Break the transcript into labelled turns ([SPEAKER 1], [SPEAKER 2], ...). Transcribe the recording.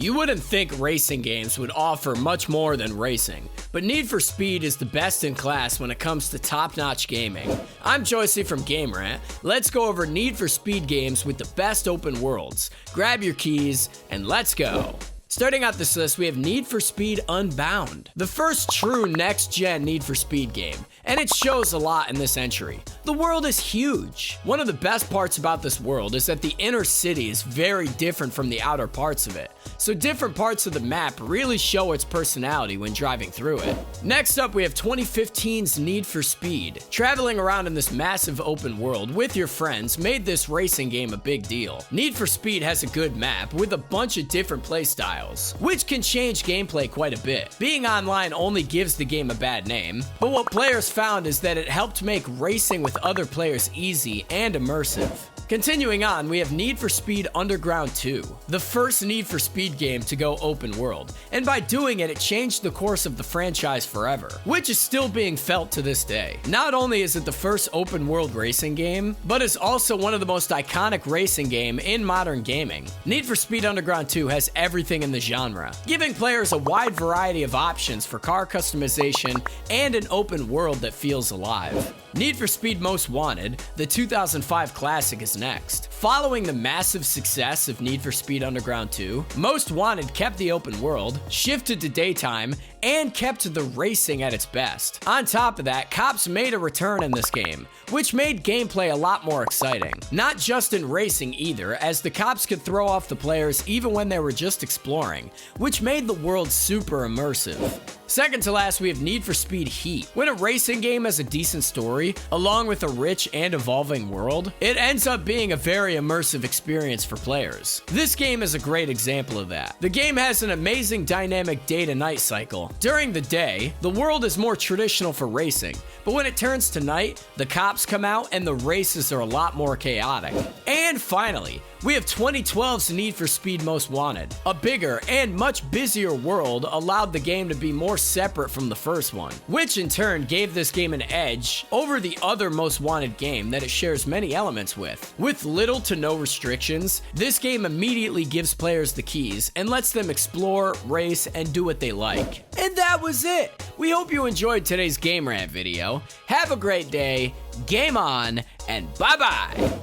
[SPEAKER 1] You wouldn't think racing games would offer much more than racing, but Need for Speed is the best in class when it comes to top-notch gaming. I'm Joycey from Game Rant. Let's go over Need for Speed games with the best open worlds. Grab your keys and let's go. Starting out this list, we have Need for Speed Unbound, the first true next-gen Need for Speed game, and it shows a lot in this entry. The world is huge. One of the best parts about this world is that the inner city is very different from the outer parts of it, so different parts of the map really show its personality when driving through it. Next up, we have 2015's Need for Speed. Traveling around in this massive open world with your friends made this racing game a big deal. Need for Speed has a good map with a bunch of different playstyles, which can change gameplay quite a bit. Being online only gives the game a bad name, but what players found is that it helped make racing with other players easy and immersive. Continuing on, we have Need for Speed Underground 2, the first Need for Speed game to go open world, and by doing it, it changed the course of the franchise forever, which is still being felt to this day. Not only is it the first open world racing game, but it's also one of the most iconic racing game in modern gaming. Need for Speed Underground 2 has everything in the genre, giving players a wide variety of options for car customization and an open world that feels alive. Need for Speed Most Wanted, the 2005 classic, is next. Following the massive success of Need for Speed Underground 2, Most Wanted kept the open world, shifted to daytime, and kept the racing at its best. On top of that, cops made a return in this game, which made gameplay a lot more exciting. Not just in racing either, as the cops could throw off the players even when they were just exploring, which made the world super immersive. Second to last, we have Need for Speed Heat. When a racing game has a decent story, along with a rich and evolving world, it ends up being a very immersive experience for players. This game is a great example of that. The game has an amazing dynamic day to night cycle. During the day, the world is more traditional for racing, but when it turns to night, the cops come out and the races are a lot more chaotic. And finally, we have 2012's Need for Speed Most Wanted. A bigger and much busier world allowed the game to be more separate from the first one, which in turn gave this game an edge over the other Most Wanted game that it shares many elements with. With little to no restrictions, this game immediately gives players the keys and lets them explore, race, and do what they like. And that was it! We hope you enjoyed today's Game Rant video. Have a great day, game on, and bye-bye!